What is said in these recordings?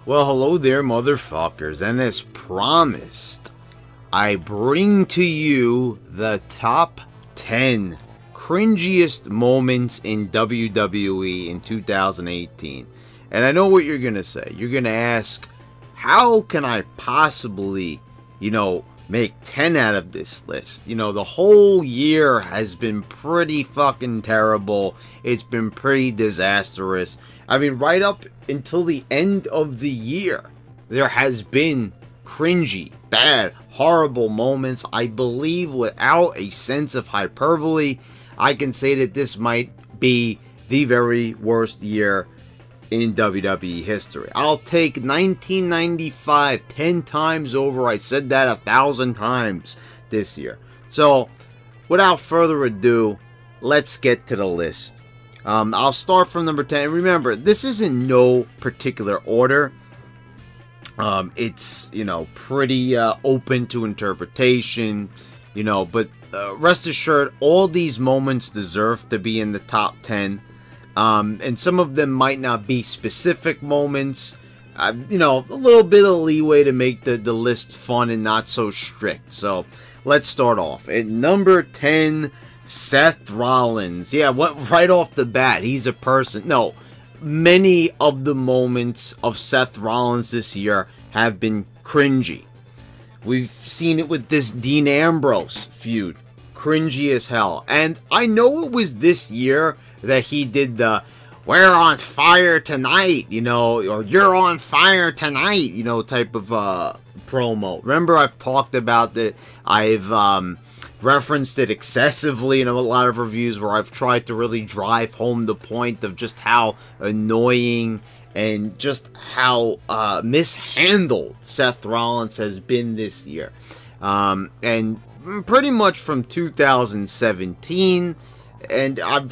Well, hello there, motherfuckers, and as promised, I bring to you the top 10 cringiest moments in WWE in 2018. And I know what you're gonna say. You're gonna ask, how can I possibly, make 10 out of this list? The whole year has been pretty fucking terrible. It's been pretty disastrous. I mean, right up until the end of the year, there has been cringy, bad, horrible moments. I believe without a sense of hyperbole, I can say that this might be the very worst year in WWE history. I'll take 1995 10 times over. I said that 1,000 times this year. So, without further ado, let's get to the list. I'll start from number 10. Remember, this is in no particular order. It's, pretty open to interpretation, but rest assured, all these moments deserve to be in the top 10. And some of them might not be specific moments. A little bit of leeway to make the list fun and not so strict. So, let's start off. At number 10, Seth Rollins. Yeah, right off the bat, he's a person. No, many of the moments of Seth Rollins this year have been cringy. We've seen it with this Dean Ambrose feud. Cringy as hell. And I know it was this year that he did the "we're on fire tonight," or "you're on fire tonight," type of promo. Remember, I've talked about that. I've referenced it excessively in a lot of reviews where I've tried to really drive home the point of just how annoying and just how mishandled Seth Rollins has been this year. And pretty much from 2017, and I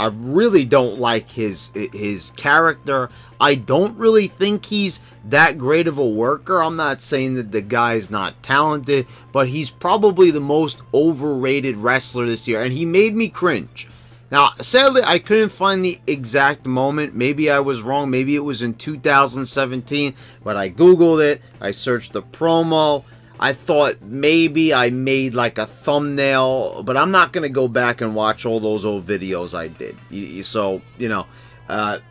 really don't like his character. I don't really think he's that great of a worker. I'm not saying that the guy's not talented, but he's probably the most overrated wrestler this year, and he made me cringe. Now, sadly, I couldn't find the exact moment. Maybe I was wrong. Maybe it was in 2017, but I Googled it. I searched the promo. I thought maybe I made like a thumbnail, but I'm not going to go back and watch all those old videos I did. So,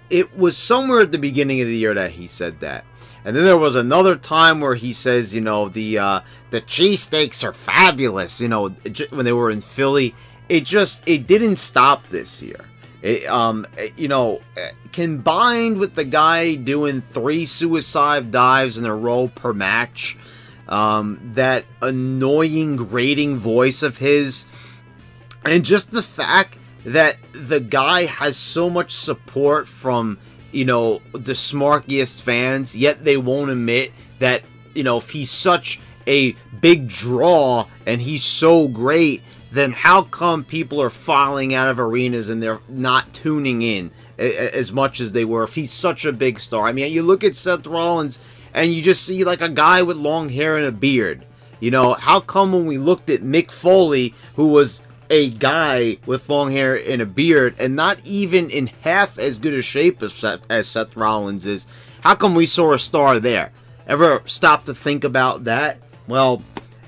it was somewhere at the beginning of the year that he said that. And then there was another time where he says, the cheesesteaks are fabulous, when they were in Philly. It didn't stop this year. Combined with the guy doing 3 suicide dives in a row per match, that annoying grating voice of his, and just the fact that the guy has so much support from, the smarkiest fans, yet they won't admit that, if he's such a big draw and he's so great, then how come people are filing out of arenas and they're not tuning in as much as they were if he's such a big star? I mean, you look at Seth Rollins and you just see like a guy with long hair and a beard. How come when we looked at Mick Foley, who was a guy with long hair and a beard and not even in half as good a shape as Seth Rollins is, how come we saw a star there? Ever stop to think about that? Well,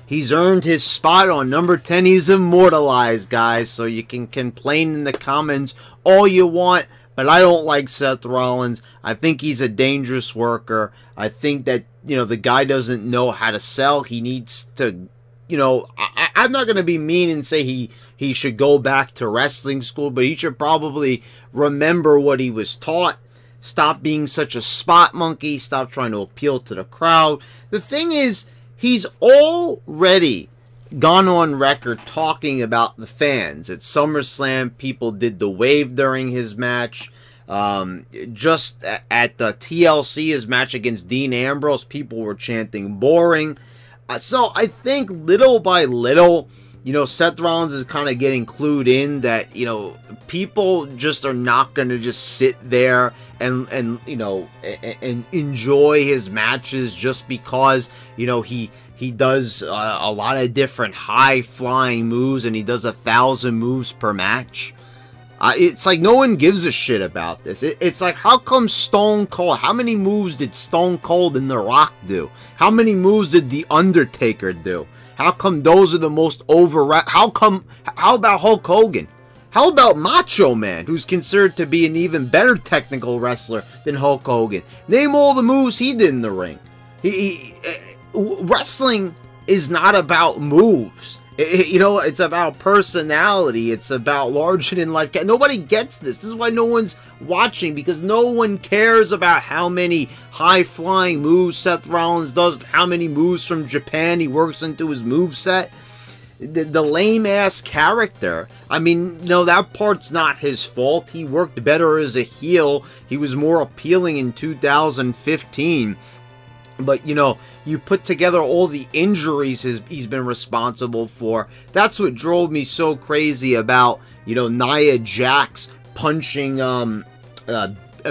he's earned his spot on number 10. He's immortalized, guys. So you can complain in the comments all you want, but I don't like Seth Rollins. I think he's a dangerous worker. I think that, the guy doesn't know how to sell. He needs to, I'm not going to be mean and say he should go back to wrestling school, but he should probably remember what he was taught. Stop being such a spot monkey. Stop trying to appeal to the crowd. The thing is, he's already gone on record talking about the fans. At SummerSlam, people did the wave during his match. Just at the TLC, his match against Dean Ambrose, people were chanting boring. So I think little by little, Seth Rollins is kind of getting clued in that, people just are not going to just sit there and enjoy his matches just because, he does a lot of different high-flying moves and he does 1,000 moves per match. It's like no one gives a shit about this. It's like, how come Stone Cold, how many moves did Stone Cold and The Rock do? How many moves did The Undertaker do? How come those are the most how about Hulk Hogan? How about Macho Man, who's considered to be an even better technical wrestler than Hulk Hogan? Name all the moves he did in the ring. Wrestling is not about moves. You know, it's about personality. It's about larger-than-life. Nobody gets this. This is why no one's watching, because no one cares about how many high-flying moves Seth Rollins does, how many moves from Japan he works into his moveset. The lame-ass character, I mean, no, that part's not his fault. He worked better as a heel. He was more appealing in 2015. But, you know, you put together all the injuries he's been responsible for. That's what drove me so crazy about, you know, Nia Jax punching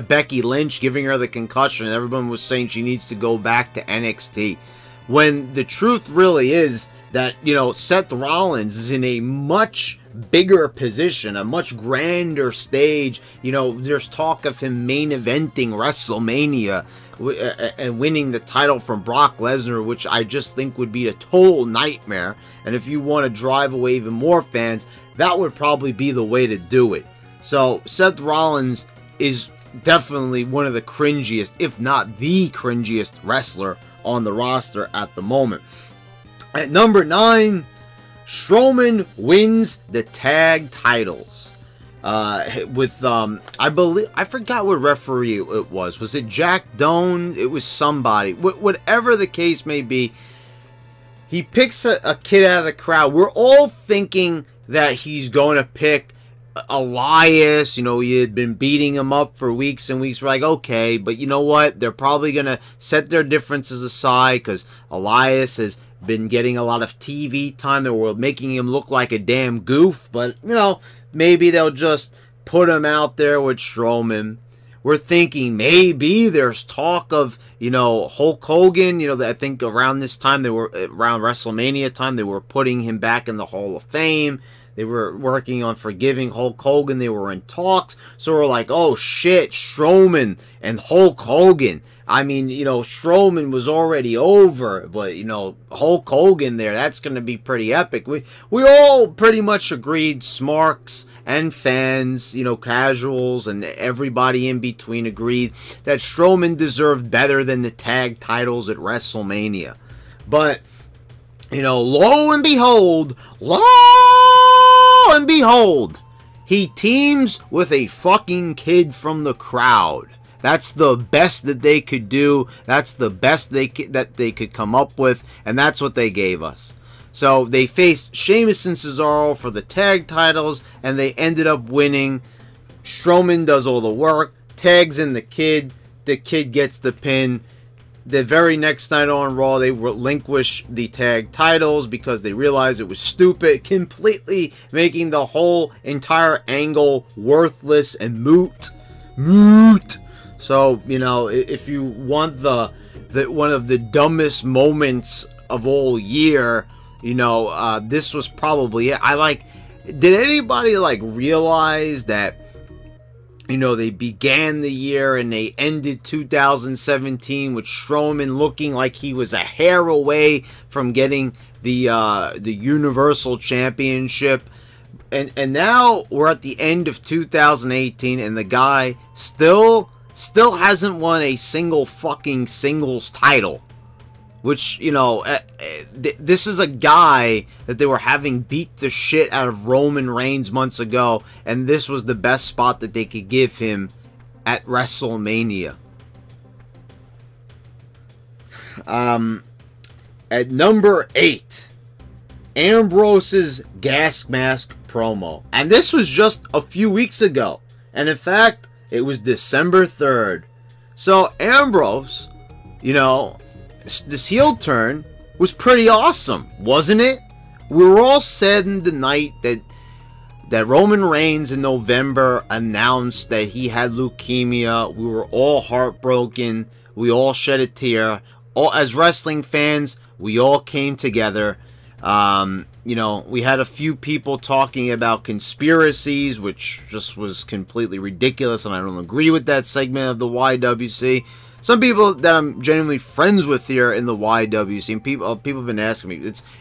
Becky Lynch, giving her the concussion, and everyone was saying she needs to go back to NXT. When the truth really is that, you know, Seth Rollins is in a much bigger position, a much grander stage. You know, there's talk of him main eventing WrestleMania and winning the title from Brock Lesnar, which I just think would be a total nightmare. And if you want to drive away even more fans, that would probably be the way to do it. So Seth Rollins is definitely one of the cringiest, if not the cringiest wrestler on the roster at the moment. At number 9, Strowman wins the tag titles. With I forgot what referee it was. Was it Jack Doan? It was somebody. Whatever the case may be, he picks a kid out of the crowd. We're all thinking that he's going to pick Elias. You know, he had been beating him up for weeks and weeks. We're like, okay, but you know what? They're probably going to set their differences aside because Elias has been getting a lot of TV time. They were making him look like a damn goof, but, you know, maybe they'll just put him out there with Strowman. We're thinking maybe there's talk of, you know, Hulk Hogan. You know, I think around this time, around WrestleMania time, they were putting him back in the Hall of Fame. They were working on forgiving Hulk Hogan. They were in talks. So we're like, oh shit, Strowman and Hulk Hogan. I mean, you know, Strowman was already over, but, you know, Hulk Hogan there, that's going to be pretty epic. We all pretty much agreed, smarks and fans, you know, casuals and everybody in between agreed that Strowman deserved better than the tag titles at WrestleMania. But, you know, lo and behold, he teams with a fucking kid from the crowd. That's the best that they could do. That's the best that they could come up with, and that's what they gave us. So they faced Sheamus and Cesaro for the tag titles, and they ended up winning. Strowman does all the work, tags in the kid gets the pin. The very next night on Raw, they relinquish the tag titles because they realized it was stupid, completely making the whole entire angle worthless and moot. So, you know, if you want the one of the dumbest moments of all year, you know, this was probably it. Did anybody realize that, you know, they began the year and they ended 2017 with Strowman looking like he was a hair away from getting the Universal Championship, and now we're at the end of 2018 and the guy still hasn't won a single fucking singles title. Which, you know, this is a guy that they were having beat the shit out of Roman Reigns months ago, and this was the best spot that they could give him at WrestleMania. At number 8, Ambrose's gas mask promo. And this was just a few weeks ago. And in fact, it was December 3rd. So Ambrose, you know, this heel turn was pretty awesome, wasn't it? We were all saddened the night that Roman Reigns in November announced that he had leukemia. We were all heartbroken. We all shed a tear. As wrestling fans, we all came together. You know, we had a few people talking about conspiracies, which just was completely ridiculous, and I don't agree with that segment of the YWC. Some people that I'm genuinely friends with here in the YWC, and people have been asking me,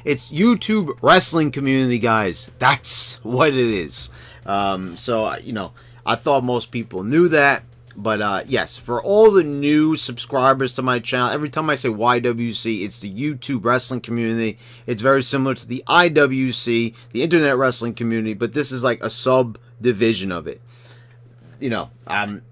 it's YouTube wrestling community, guys. That's what it is. So, you know, I thought most people knew that. But, yes, for all the new subscribers to my channel, every time I say YWC, it's the YouTube wrestling community. It's very similar to the IWC, the Internet Wrestling Community, but this is like a subdivision of it. You know, I'm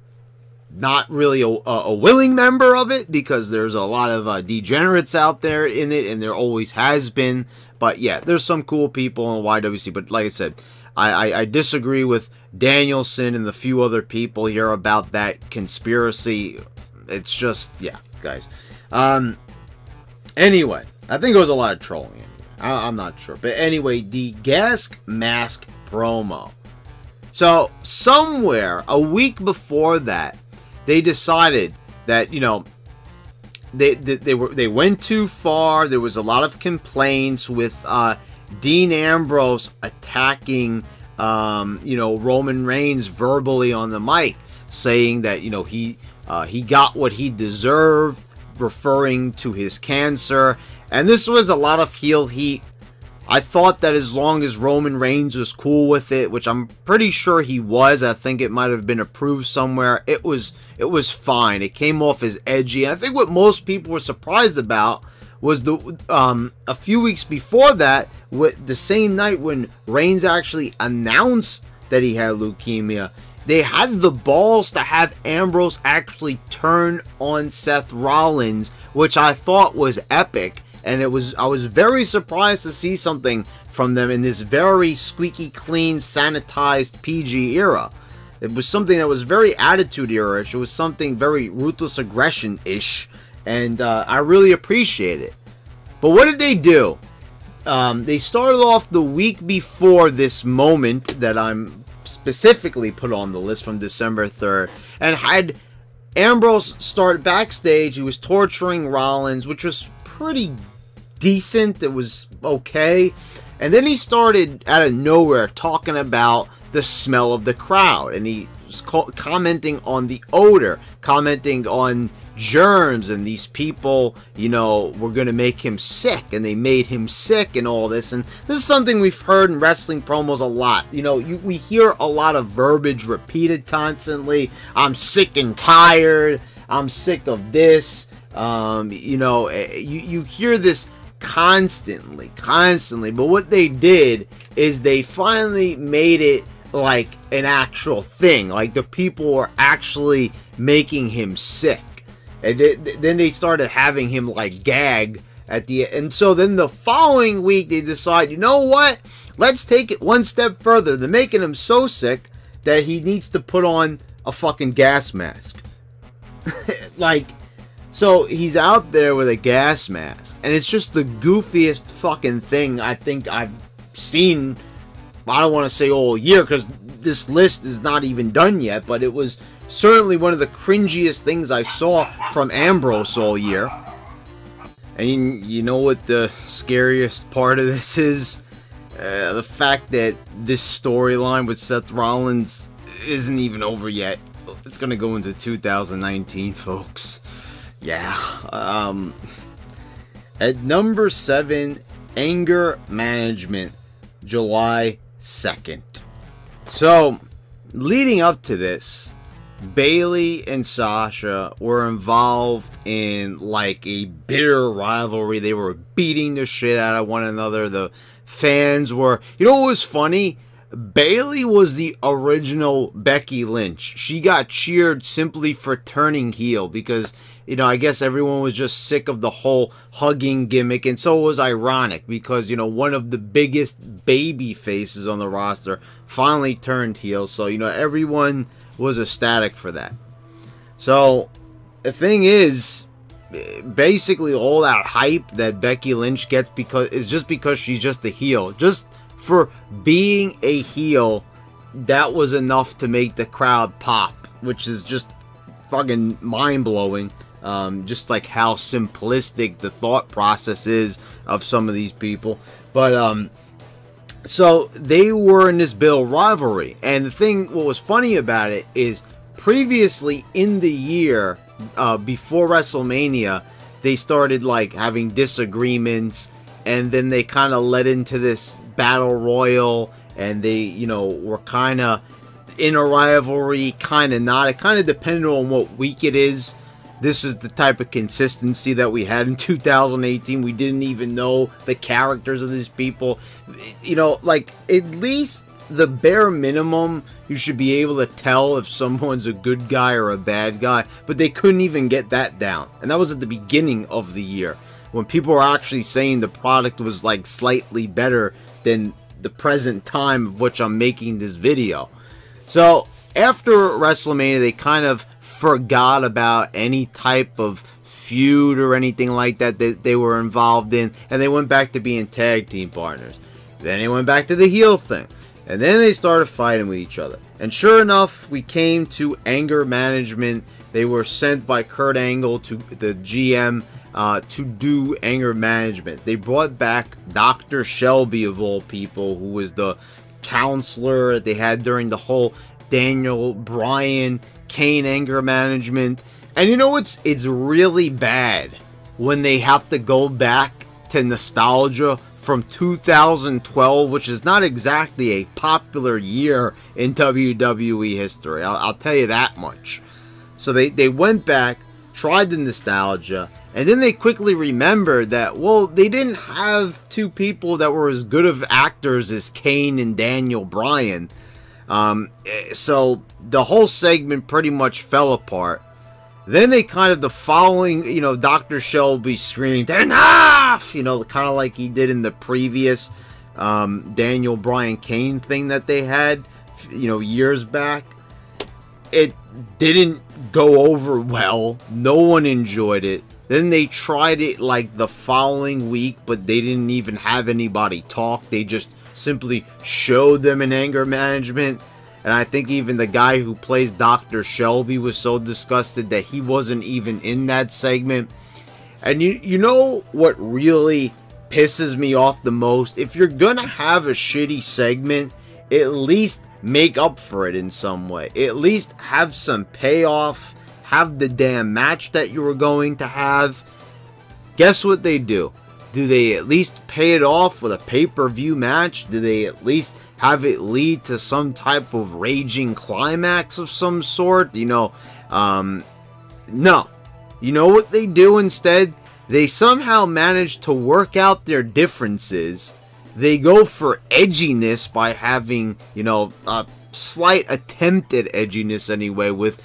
not really a willing member of it because there's a lot of degenerates out there in it, and there always has been. But, yeah, there's some cool people in YWC, but like I said, I disagree with Danielson and the few other people here about that conspiracy. It's just, yeah, guys. Anyway, I think it was a lot of trolling. I'm not sure. But anyway, the gas mask promo. So, somewhere, a week before that, they decided that, you know, they went too far. There was a lot of complaints with Dean Ambrose attacking, you know, Roman Reigns verbally on the mic, saying that, you know, he got what he deserved, referring to his cancer. And this was a lot of heel heat. I thought that as long as Roman Reigns was cool with it, which I'm pretty sure he was, I think it might have been approved somewhere, it was fine. It came off as edgy. I think what most people were surprised about was a few weeks before that, with the same night when Reigns actually announced that he had leukemia, they had the balls to have Ambrose actually turn on Seth Rollins, which I thought was epic. And I was very surprised to see something from them in this very squeaky clean, sanitized PG era. It was something that was very Attitude Era-ish. It was something very Ruthless Aggression-ish. And I really appreciate it. But what did they do? They started off the week before this moment that I'm specifically put on the list from December 3rd. And had Ambrose start backstage. He was torturing Rollins, which was pretty decent. It was okay. And then he started out of nowhere talking about the smell of the crowd. And he was commenting on the odor, commenting on germs, and these people, you know, were going to make him sick, and they made him sick and all this. And this is something we've heard in wrestling promos a lot. You know, we hear a lot of verbiage repeated constantly. I'm sick and tired. I'm sick of this. You know, you hear this constantly. But what they did is they finally made it like an actual thing. Like the people were actually making him sick. And then they started having him like gag at the end. And so then the following week they decide, you know what? Let's take it one step further. They're making him so sick that he needs to put on a fucking gas mask. Like, so he's out there with a gas mask. And it's just the goofiest fucking thing I think I've seen. I don't want to say all year because this list is not even done yet. But it was certainly one of the cringiest things I saw from Ambrose all year. And you know what the scariest part of this is? The fact that this storyline with Seth Rollins isn't even over yet. It's going to go into 2019, folks. Yeah. At number 7, Anger Management, July 2nd. So, leading up to this, Bayley and Sasha were involved in like a bitter rivalry. They were beating the shit out of one another. The fans were... You know what was funny? Bayley was the original Becky Lynch. She got cheered simply for turning heel because, you know, I guess everyone was just sick of the whole hugging gimmick. And so it was ironic because, you know, one of the biggest baby faces on the roster finally turned heel. So, you know, everyone was ecstatic for that. So, the thing is, basically all that hype that Becky Lynch gets is just because she's just a heel. Just for being a heel, that was enough to make the crowd pop, which is just fucking mind-blowing. Just like how simplistic the thought process is of some of these people. But So they were in this Bill rivalry, and the thing, what was funny about it is previously in the year before WrestleMania, they started like having disagreements, and then they kind of led into this battle royal, and they, you know, were kind of in a rivalry, kind of not. It kind of depended on what week it is. This is the type of consistency that we had in 2018. We didn't even know the characters of these people. You know, like, at least the bare minimum, you should be able to tell if someone's a good guy or a bad guy. But they couldn't even get that down. And that was at the beginning of the year, when people were actually saying the product was, like, slightly better than the present time of which I'm making this video. So, after WrestleMania, they kind of forgot about any type of feud or anything like that that they were involved in, and they went back to being tag team partners. Then they went back to the heel thing, and then they started fighting with each other. And sure enough, we came to anger management. They were sent by Kurt Angle, to the GM, to do anger management. They brought back Dr. Shelby, of all people, who was the counselor that they had during the whole Daniel Bryan Kane anger management. And you know, it's really bad when they have to go back to nostalgia from 2012, which is not exactly a popular year in WWE history. I'll tell you that much. So they went back, tried the nostalgia, and then they quickly remembered that, well, they didn't have two people that were as good of actors as Kane and Daniel Bryan. So the whole segment pretty much fell apart. Then they kind of, the following, you know, Dr. Shelby screamed, "Enough!" You know, kind of like he did in the previous Daniel Bryan Kane thing that they had, you know, years back. It didn't go over well. No one enjoyed it. Then they tried it like the following week, but they didn't even have anybody talk. They just simply showed them in anger management. And I think even the guy who plays Dr. Shelby was so disgusted that he wasn't even in that segment. And you know what really pisses me off the most? If you're gonna have a shitty segment, at least make up for it in some way. At least have some payoff. Have the damn match that you were going to have. Guess what they do? Do they at least pay it off with a pay-per-view match? Do they at least have it lead to some type of raging climax of some sort? You know, no. You know what they do instead? They somehow manage to work out their differences. They go for edginess by having, you know, a slight attempt at edginess anyway, with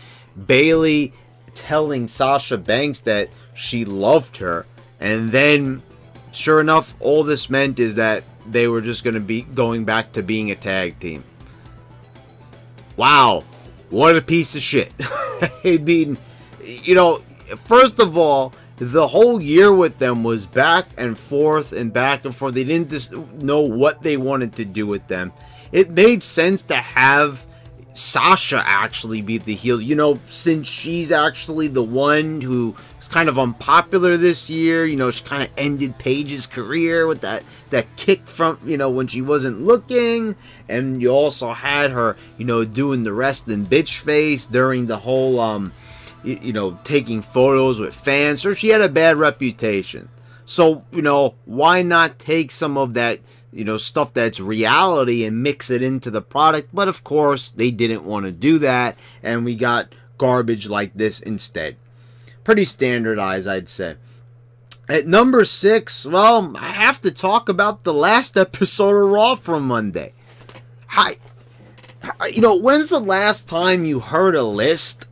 Bayley telling Sasha Banks that she loved her. And then, sure enough, all this meant is that they were just going to be going back to being a tag team. Wow. What a piece of shit. I mean, you know, first of all, the whole year with them was back and forth and back and forth. They didn't just know what they wanted to do with them. It made sense to have Sasha actually be the heel, you know, since she's actually the one who is kind of unpopular this year. You know, she kind of ended Paige's career with that kick from, you know, when she wasn't looking. And you also had her, you know, doing the resting bitch face during the whole, you know, taking photos with fans. So she had a bad reputation. So, you know, why not take some of that, you know, stuff that's reality and mix it into the product? But of course, they didn't want to do that, and we got garbage like this instead. Pretty standardized, I'd say. At number 6, well, I have to talk about the last episode of Raw from Monday. You know, when's the last time you heard a list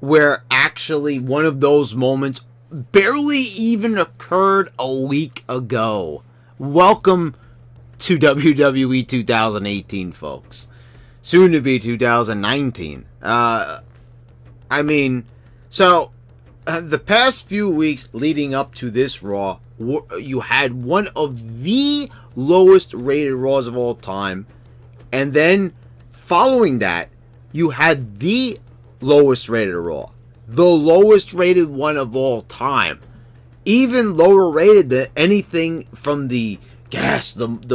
where actually one of those moments barely even occurred a week ago? Welcome to WWE 2018, folks. Soon to be 2019. I mean, so the past few weeks leading up to this Raw, you had one of the lowest rated Raws of all time, and then following that, you had the lowest rated Raw, the lowest rated one of all time, even lower rated than anything from the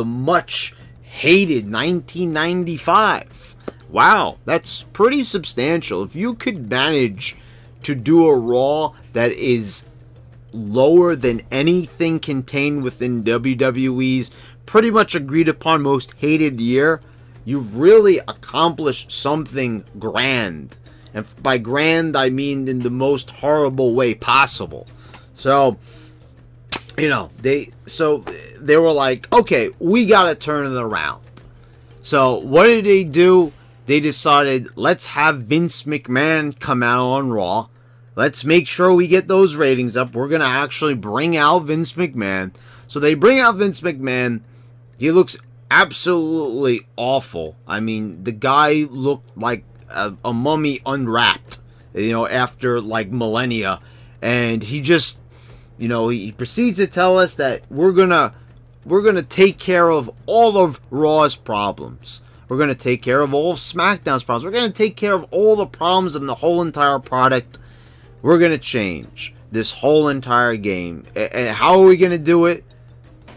much hated 1995. Wow, that's pretty substantial. If you could manage to do a Raw that is lower than anything contained within WWE's pretty much agreed upon most hated year, you've really accomplished something grand. And by grand, I mean in the most horrible way possible. So, you know, they were like, okay, we gotta turn it around. So what did they do? They decided, let's have Vince McMahon come out on Raw. Let's make sure we get those ratings up. We're going to actually bring out Vince McMahon. So they bring out Vince McMahon. He looks absolutely awful. I mean, the guy looked like a mummy unwrapped, you know, after like millennia. And he just, you know, he proceeds to tell us that we're going to take care of all of Raw's problems. We're going to take care of all of SmackDown's problems. We're going to take care of all the problems in the whole entire product. We're going to change this whole entire game. And how are we going to do it?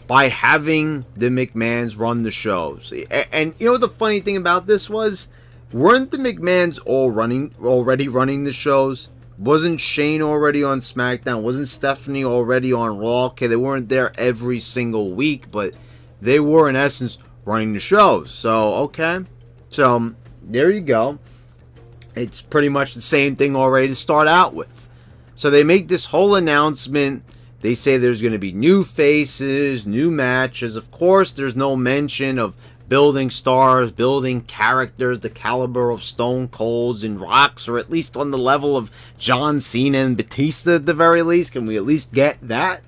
By having the McMahons run the shows. And you know what the funny thing about this was? Weren't the McMahons already running the shows? Wasn't Shane already on SmackDown? Wasn't Stephanie already on Raw? Okay, they weren't there every single week, but they were in essence running the shows. So, okay. So, there you go. It's pretty much the same thing already to start out with. So, they make this whole announcement. They say there's going to be new faces, new matches. Of course, there's no mention of building stars, building characters, the caliber of Stone Colds and Rocks, or at least on the level of John Cena and Batista at the very least. Can we at least get that?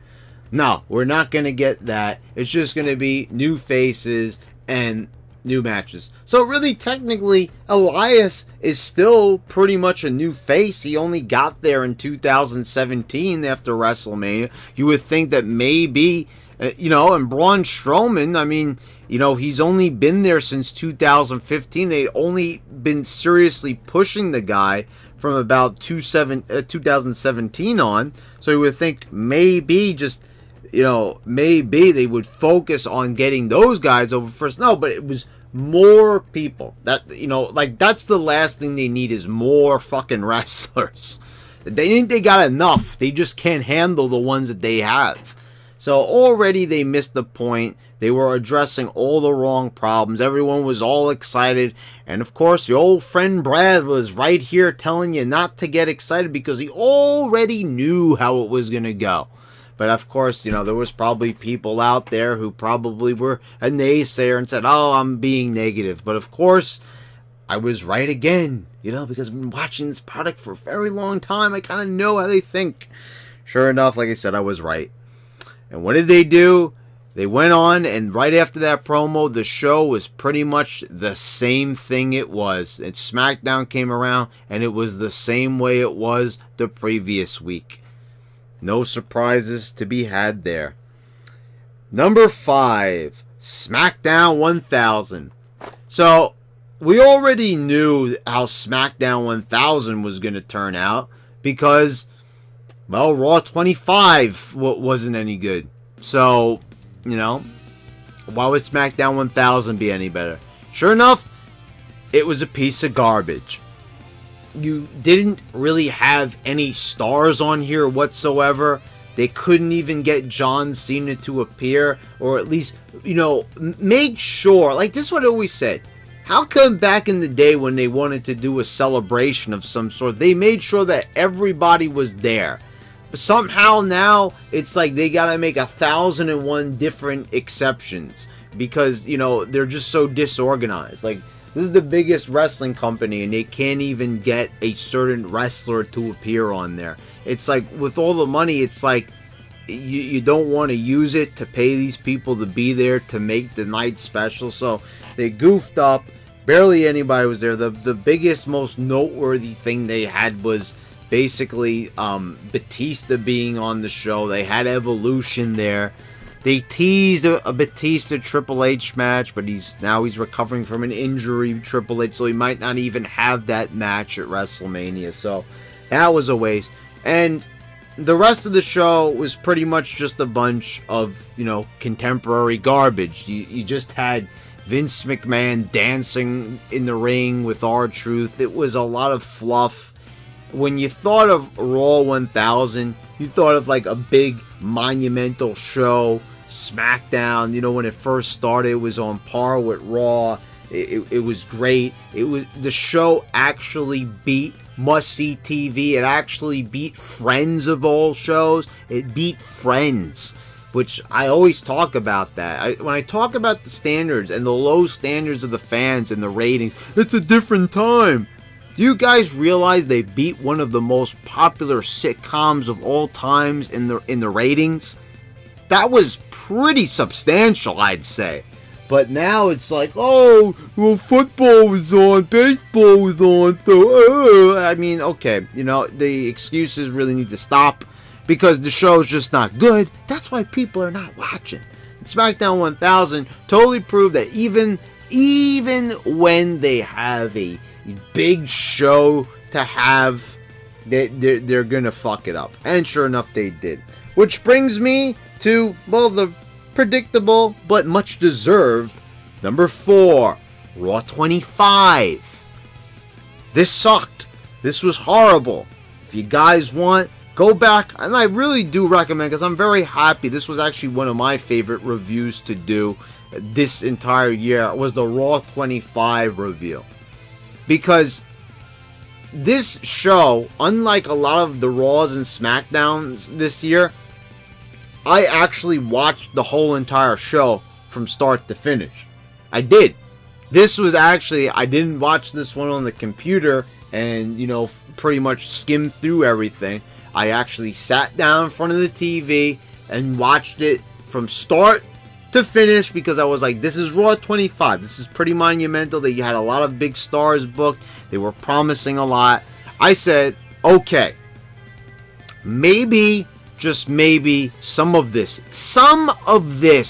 No, we're not going to get that. It's just going to be new faces and new matches. So really, technically, Elias is still pretty much a new face. He only got there in 2017 after WrestleMania. You would think that maybe, you know, and Braun Strowman, I mean, you know, he's only been there since 2015. They'd only been seriously pushing the guy from about 2017 on. So you would think maybe just, you know, maybe they would focus on getting those guys over first. No, but it was more people. That, you know, like, that's the last thing they need is more fucking wrestlers. They think they got enough. They just can't handle the ones that they have. So already they missed the point. They were addressing all the wrong problems. Everyone was all excited. And of course, your old friend Brad was right here telling you not to get excited because he already knew how it was going to go. But of course, you know, there was probably people out there who probably were a naysayer and said, oh, I'm being negative. But of course, I was right again, you know, because I've been watching this product for a very long time. I kind of know how they think. Sure enough, like I said, I was right. And what did they do? They went on, and right after that promo, the show was pretty much the same thing it was. And SmackDown came around, and it was the same way it was the previous week. No surprises to be had there. Number 5, SmackDown 1000. So, we already knew how SmackDown 1000 was going to turn out because, well, Raw 25 wasn't any good. So, you know, why would SmackDown 1000 be any better? Sure enough, it was a piece of garbage. You didn't really have any stars on here whatsoever. They couldn't even get John Cena to appear, or at least, you know, make sure, like this is what I always said. How come back in the day when they wanted to do a celebration of some sort, they made sure that everybody was there? But somehow now, it's like they gotta make 1,001 different exceptions because, you know, they're just so disorganized. Like, this is the biggest wrestling company, and they can't even get a certain wrestler to appear on there. It's like, with all the money, it's like, you don't want to use it to pay these people to be there to make the night special. So, they goofed up. Barely anybody was there. The biggest, most noteworthy thing they had was basically Batista being on the show. They had Evolution there. They teased a Batista Triple H match, but he's recovering from an injury, Triple H, so he might not even have that match at WrestleMania. So that was a waste. And the rest of the show was pretty much just a bunch of, you know, contemporary garbage. You just had Vince McMahon dancing in the ring with R-Truth. It was a lot of fluff. When you thought of Raw 1000, you thought of like a big monumental show. Smackdown, you know, when it first started, it was on par with Raw. It was great. The show actually beat must-see TV. It actually beat Friends of all shows. It beat Friends, which I always talk about that. When I talk about the standards and the low standards of the fans and the ratings, it's a different time. Do you guys realize they beat one of the most popular sitcoms of all times in the ratings? That was pretty substantial, I'd say. But now it's like, oh, well, football was on, baseball was on, so, I mean, okay, you know, the excuses really need to stop because the show's just not good. That's why people are not watching. SmackDown 1000 totally proved that even when they have a big show to have, they're gonna fuck it up. And sure enough, they did. Which brings me to, well, the predictable but much deserved number 4, Raw 25. This sucked. This was horrible. If you guys want, go back, and I really do recommend, because I'm very happy. This was actually one of my favorite reviews to do this entire year, was the Raw 25 review. Because this show, unlike a lot of the Raws and Smackdowns this year, I actually watched the whole entire show from start to finish. I did. This was actually, I didn't watch this one on the computer and, you know, pretty much skim through everything. I actually sat down in front of the TV and watched it from start to finish because I was like, this is Raw 25. This is pretty monumental. They had a lot of big stars booked. They were promising a lot. I said, okay, maybe, just maybe, some of this,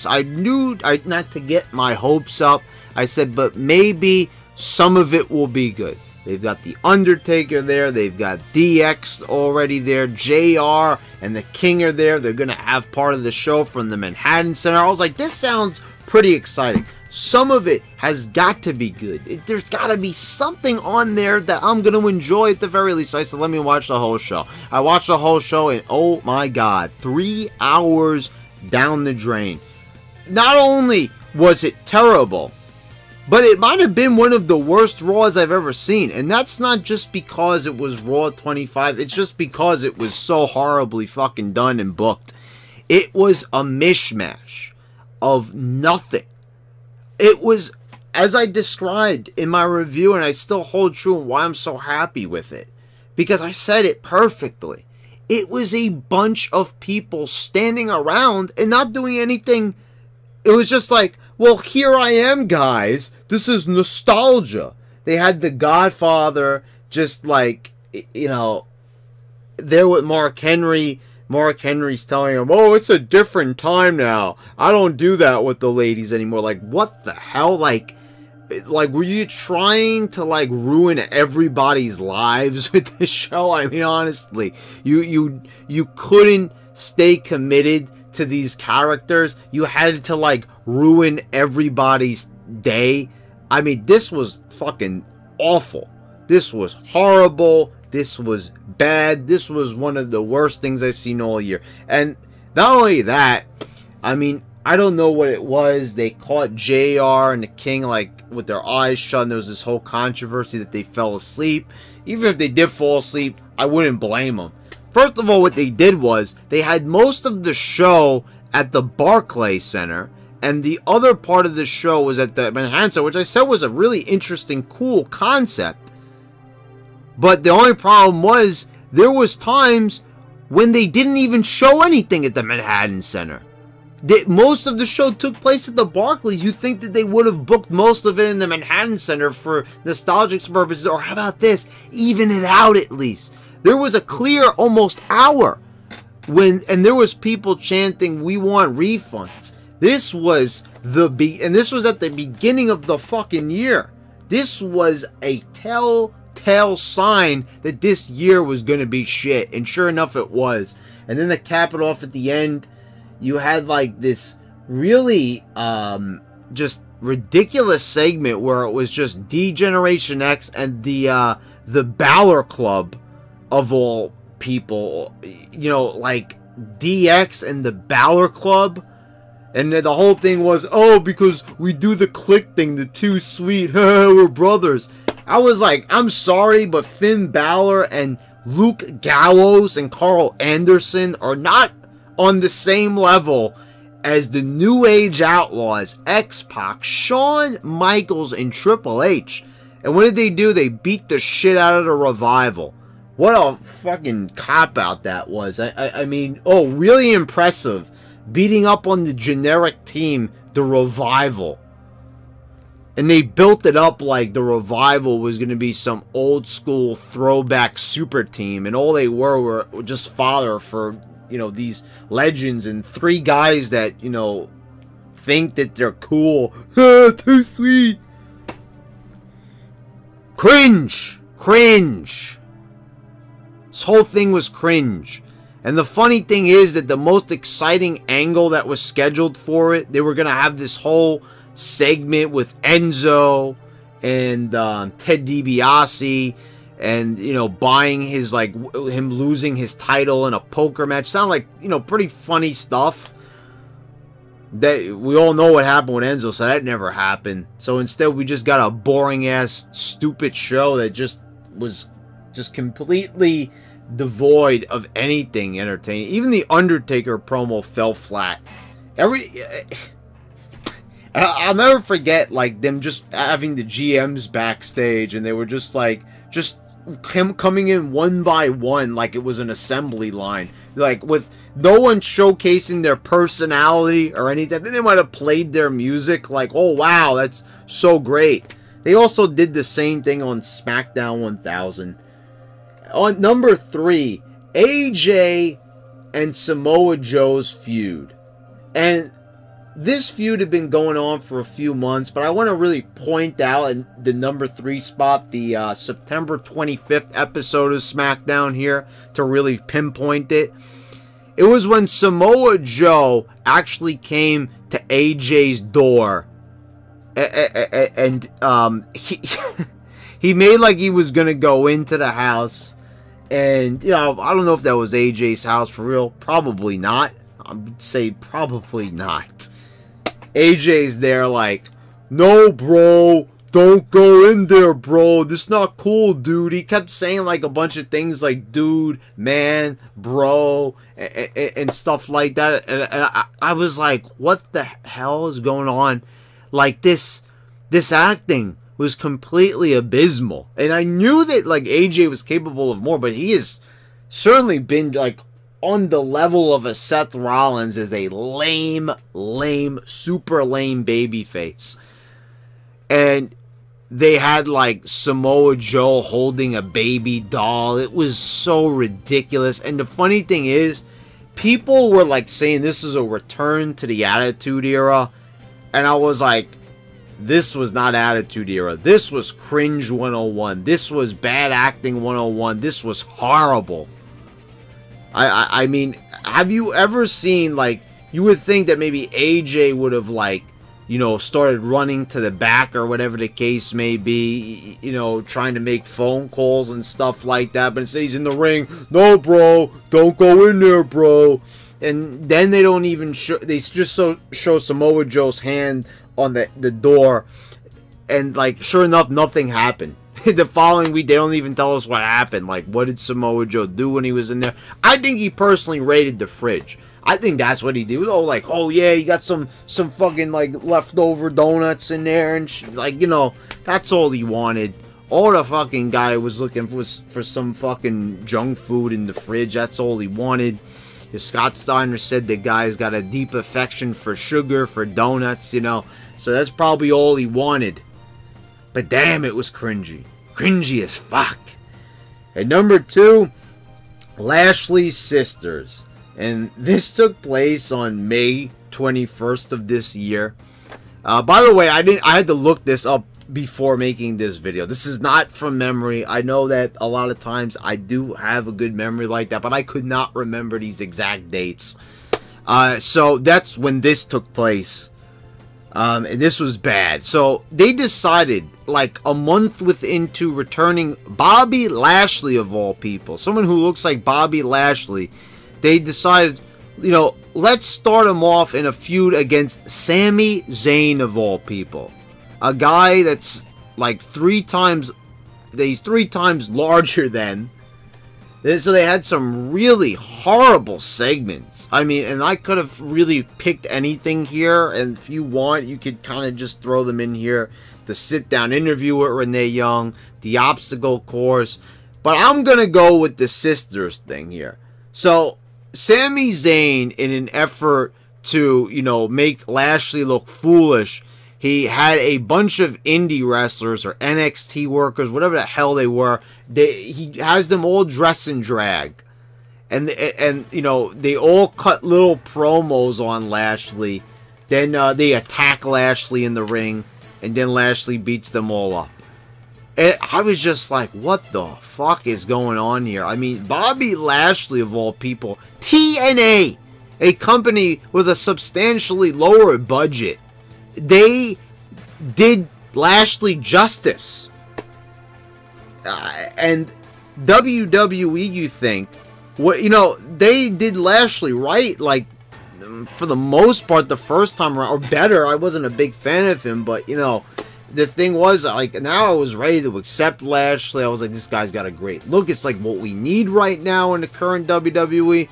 I knew not to get my hopes up. I said, but maybe some of it will be good. They've got The Undertaker there. They've got DX already there. JR and The King are there. They're going to have part of the show from the Manhattan Center. I was like, this sounds pretty exciting. Some of it has got to be good. There's got to be something on there that I'm going to enjoy at the very least. So I said, let me watch the whole show. I watched the whole show and oh my God, 3 hours down the drain. Not only was it terrible, but it might have been one of the worst Raws I've ever seen. And that's not just because it was Raw 25. It's just because it was so horribly fucking done and booked. It was a mishmash of nothing. It was, as I described in my review, and I still hold true and why I'm so happy with it. Because I said it perfectly. It was a bunch of people standing around and not doing anything. It was just like, well, here I am, guys. This is nostalgia. They had The Godfather just like, you know, there with Mark Henry. Mark Henry's telling him, oh, it's a different time now. I don't do that with the ladies anymore. Like, what the hell? Like, were you trying to, like, ruin everybody's lives with this show? I mean, honestly, you couldn't stay committed to these characters. You had to, like, ruin everybody's day. I mean, this was fucking awful. This was horrible. This was bad. This was one of the worst things I've seen all year. And not only that, I mean, I don't know what it was. They caught JR and the King, like, with their eyes shut, and there was this whole controversy that they fell asleep. Even if they did fall asleep, I wouldn't blame them. First of all, what they did was, they had most of the show at the Barclays Center, and the other part of the show was at the Manhattan Center, which I said was a really interesting, cool concept. But the only problem was, there was times when they didn't even show anything at the Manhattan Center. Most of the show took place at the Barclays. You'd think that they would have booked most of it in the Manhattan Center for nostalgic purposes. Or how about this? Even it out at least. There was a clear almost hour and there was people chanting, we want refunds. This was and this was at the beginning of the fucking year. This was a telltale sign that this year was going to be shit. And sure enough, it was. And then to cap it off at the end, you had like this really just ridiculous segment where it was just D-Generation X and the Balor Club of all people, you know, like DX and the Balor Club, and the whole thing was, oh, because we do the click thing, the too sweet, we're brothers. I was like, I'm sorry, but Finn Balor and Luke Gallows and Carl Anderson are not on the same level as the New Age Outlaws, X-Pac, Shawn Michaels, and Triple H. And what did they do? They beat the shit out of the Revival. What a fucking cop-out that was. I mean, oh, really impressive. Beating up on the generic team, the Revival. And they built it up like the Revival was going to be some old school throwback super team. And all they were just fodder for, you know, these legends and three guys that, you know, think that they're cool. Too sweet. Cringe. Cringe. This whole thing was cringe. And the funny thing is that the most exciting angle that was scheduled for it, they were going to have this whole segment with Enzo and Ted DiBiase, and, you know, buying his, like, him losing his title in a poker match. Sounded like, you know, pretty funny stuff. That we all know what happened with Enzo, so that never happened. So instead, we just got a boring-ass, stupid show that just was just completely devoid of anything entertaining. Even the Undertaker promo fell flat. I'll never forget, like, them just having the GMs backstage, and they were just like, just him coming in one by one like it was an assembly line, like with no one showcasing their personality or anything. Then they might have played their music, like, oh wow, that's so great. They also did the same thing on Smackdown 1000. On number 3, AJ and Samoa Joe's feud. And this feud had been going on for a few months, but I want to really point out in the number 3 spot, the September 25th episode of SmackDown here, to really pinpoint it. It was when Samoa Joe actually came to AJ's door, and he made like he was going to go into the house, and, you know, I don't know if that was AJ's house for real. Probably not. I would say probably not. AJ's there like, no, bro, don't go in there, bro. This is not cool, dude. He kept saying like a bunch of things like dude, man, bro, and stuff like that. And I was like, what the hell is going on? Like, this acting was completely abysmal. And I knew that, like, AJ was capable of more, but he has certainly been, like, on the level of a Seth Rollins as a lame, super lame babyface. And they had, like, Samoa Joe holding a baby doll. It was so ridiculous. And the funny thing is, people were, like, saying this is a return to the Attitude Era. And I was like, this was not Attitude Era. This was Cringe 101. This was Bad Acting 101. This was horrible. I mean, have you ever seen, like, you would think that maybe AJ would have, like, you know, started running to the back or whatever the case may be, you know, trying to make phone calls and stuff like that, but instead he's in the ring, no, bro, don't go in there, bro. And then they don't even show, they just show Samoa Joe's hand on the door, and, like, sure enough, nothing happened. The following week, they don't even tell us what happened. Like, what did Samoa Joe do when he was in there? I think he personally raided the fridge. I think that's what he did. Oh, like, oh yeah, you got some fucking, like, leftover donuts in there and like, you know, that's all he wanted. All the fucking guy was looking for some fucking junk food in the fridge. That's all he wanted. Scott Steiner said the guy's got a deep affection for sugar, for donuts, you know. So that's probably all he wanted. But damn, it was cringy. Cringy as fuck. At number 2, Lashley's sisters. And this took place on May 21st of this year. By the way, I had to look this up before making this video. This is not from memory. I know that a lot of times I do have a good memory like that, but I could not remember these exact dates. So that's when this took place. And this was bad. So they decided, like a month into returning Bobby Lashley, of all people, someone who looks like Bobby Lashley, they decided, let's start him off in a feud against Sami Zayn, of all people. A guy that's like he's 3 times larger than. So they had some really horrible segments. I mean, and I could have really picked anything here, and if you want, you could kind of just throw them in here. The sit-down interview with Renee Young, the obstacle course. But I'm going to go with the sisters thing here. So, Sami Zayn, in an effort to, make Lashley look foolish, he had a bunch of indie wrestlers or NXT workers, whatever the hell they were. He has them all dress in drag. And they all cut little promos on Lashley. Then they attack Lashley in the ring. And then Lashley beats them all up. And I was just like, what the fuck is going on here? I mean, Bobby Lashley, of all people, TNA, a company with a substantially lower budget, they did Lashley justice. And WWE, you think, they did Lashley right, like, for the most part, the first time around, or better. I wasn't a big fan of him, but, the thing was, like, now I was ready to accept Lashley. I was like, this guy's got a great look. It's like what we need right now in the current WWE.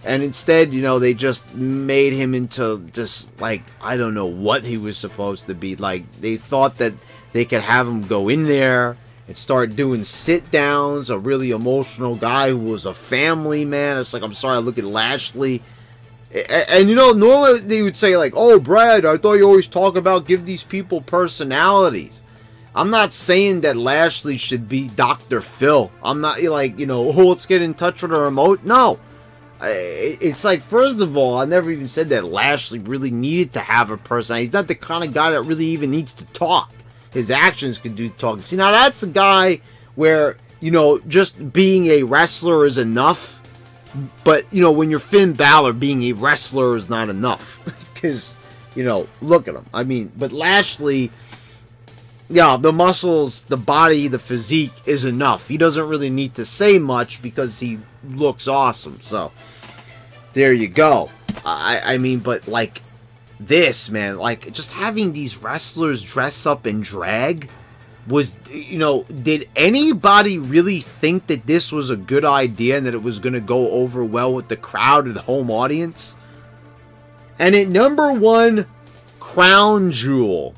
And instead, they just made him into just, like, I don't know what he was supposed to be. Like, they thought that they could have him go in there and start doing sit-downs. A really emotional guy who was a family man. It's like, I'm sorry, I look at Lashley. And, normally they would say, like, oh, Brad, I thought you always talk about give these people personalities. I'm not saying that Lashley should be Dr. Phil. I'm not, like, oh, let's get in touch with a remote. No. It's like, first of all, I never even said that Lashley really needed to have a personality. He's not the kind of guy that really even needs to talk. His actions can do talking. See, now that's a guy where, just being a wrestler is enough. But, when you're Finn Balor, being a wrestler is not enough. Because, look at him. I mean, but Lashley, yeah, the muscles, the body, the physique is enough. He doesn't really need to say much because he looks awesome. So, there you go. I mean, but, like, this, man, like, just having these wrestlers dress up in drag was, did anybody really think that this was a good idea and that it was going to go over well with the crowd and the home audience? And at number 1, Crown Jewel.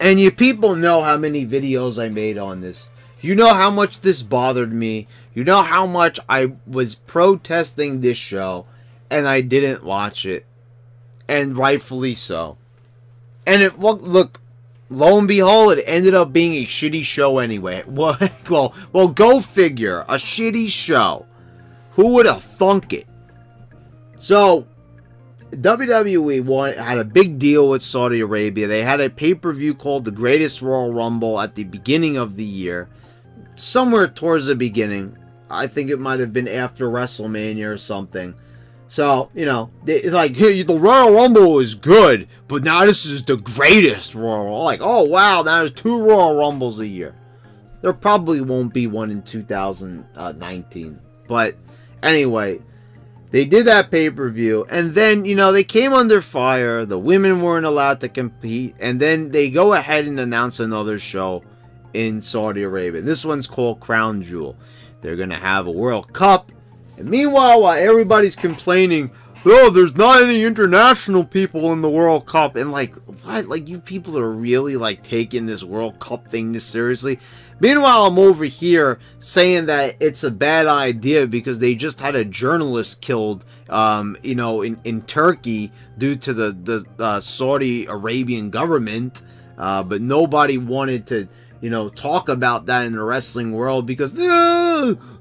And you people know how many videos I made on this. You know how much this bothered me. You know how much I was protesting this show. And I didn't watch it. And rightfully so. And it, look, lo and behold, it ended up being a shitty show anyway. Well, go figure. A shitty show. Who would have thunk it? So, WWE had a big deal with Saudi Arabia. They had a pay-per-view called The Greatest Royal Rumble at the beginning of the year. Somewhere towards the beginning. I think it might have been after WrestleMania or something. So, the Royal Rumble is good, but now this is the greatest Royal Rumble. Like, oh, wow, now there's 2 Royal Rumbles a year. There probably won't be one in 2019. But, anyway, they did that pay-per-view, and then, they came under fire. The women weren't allowed to compete, and then they go ahead and announce another show in Saudi Arabia. This one's called Crown Jewel. They're going to have a World Cup. And meanwhile, while everybody's complaining, oh, there's not any international people in the World Cup. And, like, what? Like, you people are really, like, taking this World Cup thing this seriously? Meanwhile, I'm over here saying that it's a bad idea because they just had a journalist killed, in Turkey due to the Saudi Arabian government. But nobody wanted to, talk about that in the wrestling world because,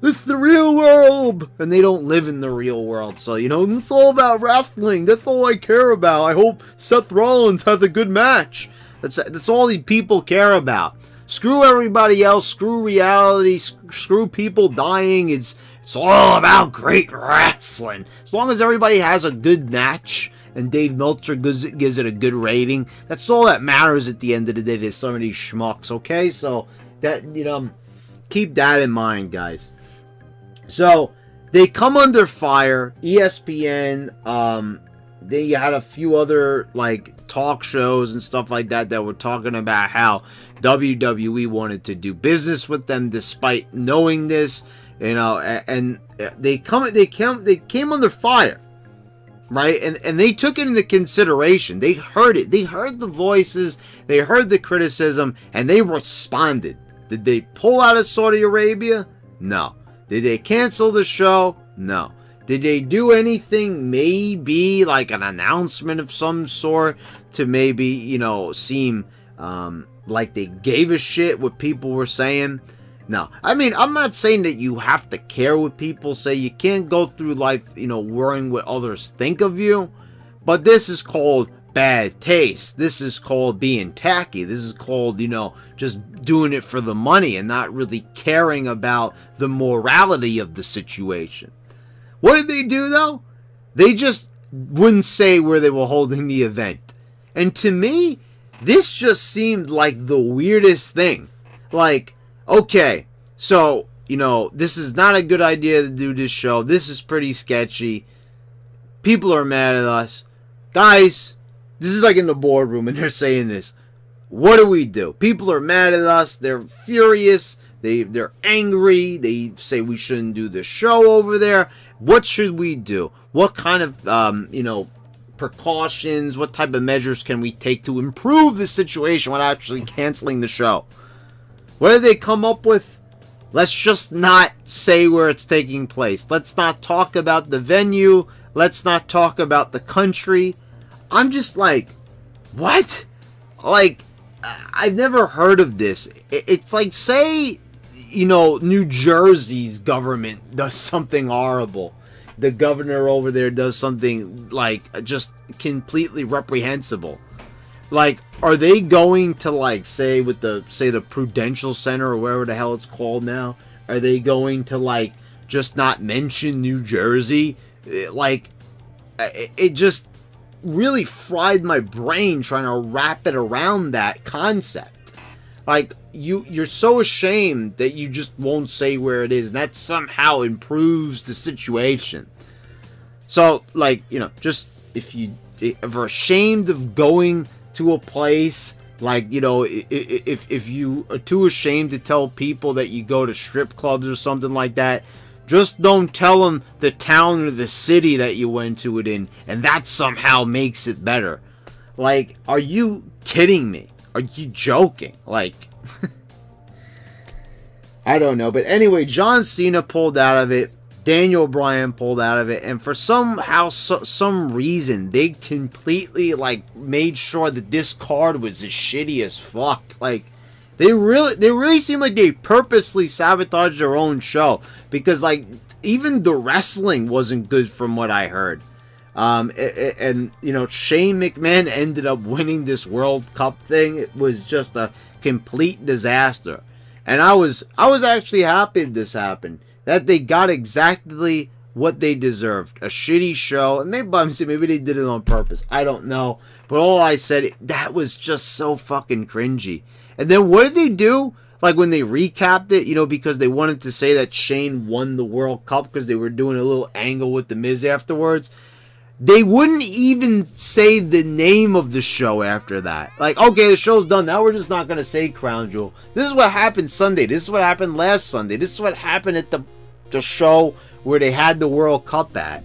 it's the real world. And they don't live in the real world. So, it's all about wrestling. That's all I care about. I hope Seth Rollins has a good match. That's all these people care about. Screw everybody else. Screw reality. Screw people dying. It's It's all about great wrestling. As long as everybody has a good match and Dave Meltzer gives it a good rating, that's all that matters at the end of the day to some of these schmucks, okay? So, that, you know, keep that in mind, guys. So, they come under fire. ESPN, they had a few other, like, talk shows and stuff like that that were talking about how WWE wanted to do business with them despite knowing this, you know, and they came under fire, right? And they took it into consideration. They heard it. They heard the voices. They heard the criticism, and they responded. Did they pull out of Saudi Arabia? No. Did they cancel the show? No. Did they do anything, maybe like an announcement of some sort to maybe, you know, seem like they gave a shit what people were saying? No. I mean, I'm not saying that you have to care what people say. You can't go through life, you know, worrying what others think of you. But this is called bad taste. This is called being tacky. This is called, you know, just doing it for the money and not really caring about the morality of the situation. What did they do, though? They just wouldn't say where they were holding the event. And to me, this just seemed like the weirdest thing. Like, okay, so, you know, this is not a good idea to do this show. This is pretty sketchy. People are mad at us. Guys, this is like in the boardroom and they're saying this. What do we do? People are mad at us. They're furious. They're angry. They say we shouldn't do the show over there. What should we do? What kind of, you know, precautions, what type of measures can we take to improve the situation without actually canceling the show? What did they come up with? Let's just not say where it's taking place. Let's not talk about the venue. Let's not talk about the country. I'm just like, what? Like, I've never heard of this. It's like, say, you know, New Jersey's government does something horrible. The governor over there does something, like, just completely reprehensible. Like, are they going to, like, say the Prudential Center or wherever the hell it's called now? Are they going to, like, just not mention New Jersey? Like, it just really fried my brain trying to wrap it around that concept. Like, you're so ashamed that you just won't say where it is, and that somehow improves the situation. So, like, you know, just if you're ashamed of going to a place, like, you know, if you are too ashamed to tell people that you go to strip clubs or something like that, just don't tell them the town or the city that you went to it in, and that somehow makes it better. Like, are you kidding me? Are you joking? Like, I don't know. But anyway, John Cena pulled out of it. Daniel Bryan pulled out of it. And for some reason, they completely, like, made sure that this card was as shitty as fuck. Like, they really seem like they purposely sabotaged their own show. Because, like, even the wrestling wasn't good from what I heard. And, you know, Shane McMahon ended up winning this World Cup thing. It was just a complete disaster. And I was actually happy this happened. That they got exactly what they deserved. A shitty show. And maybe they did it on purpose. I don't know. But all I said, that was just so fucking cringy. And then what did they do? Like when they recapped it, you know, because they wanted to say that Shane won the World Cup because they were doing a little angle with The Miz afterwards. They wouldn't even say the name of the show after that. Like, okay, the show's done. Now we're just not going to say Crown Jewel. This is what happened Sunday. This is what happened last Sunday. This is what happened at the show where they had the World Cup at.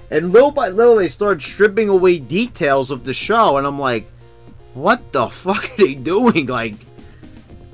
And little by little, they started stripping away details of the show. And I'm like, what the fuck are they doing? Like,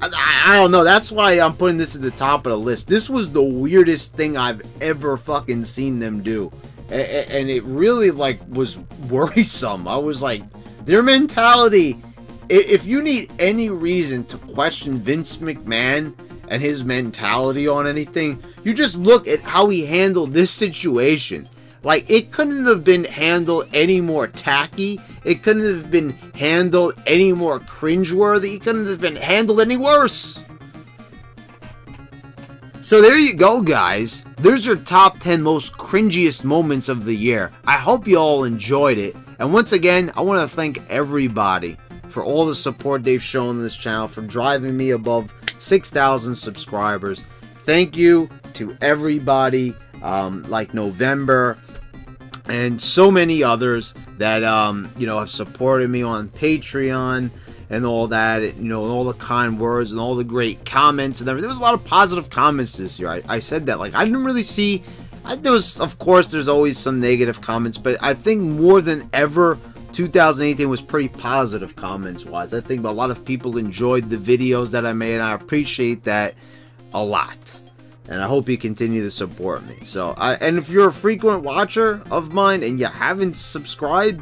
I don't know. That's why I'm putting this at the top of the list. This was the weirdest thing I've ever fucking seen them do. And it really, like, was worrisome. I was like, their mentality, if you need any reason to question Vince McMahon and his mentality on anything, you just look at how he handled this situation. Like, it couldn't have been handled any more tacky. It couldn't have been handled any more cringeworthy. It couldn't have been handled any worse. So there you go, guys. There's your top 10 most cringiest moments of the year. I hope you all enjoyed it. And once again, I want to thank everybody for all the support they've shown on this channel, for driving me above 6,000 subscribers. Thank you to everybody like November and so many others that you know, have supported me on Patreon and all that, you know, and all the kind words and all the great comments and everything. There was a lot of positive comments this year. I said that, like, I didn't really see, there was, of course, there's always some negative comments, but I think more than ever 2018 was pretty positive comments wise. I think a lot of people enjoyed the videos that I made, and I appreciate that a lot. And I hope you continue to support me. So, and if you're a frequent watcher of mine and you haven't subscribed,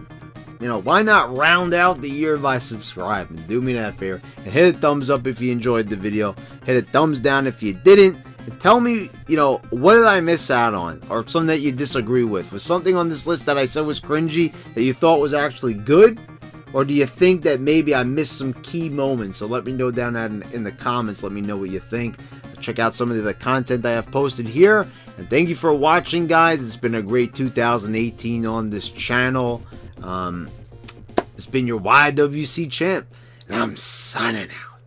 you know, why not round out the year by subscribing? Do me that favor. And hit a thumbs up if you enjoyed the video. Hit a thumbs down if you didn't. And tell me, you know, what did I miss out on? Or something that you disagree with? Was something on this list that I said was cringy that you thought was actually good? Or do you think that maybe I missed some key moments? So let me know down in the comments. Let me know what you think. Check out some of the content I have posted here. And thank you for watching, guys. It's been a great 2018 on this channel. It's been your YWC champ. And I'm signing out.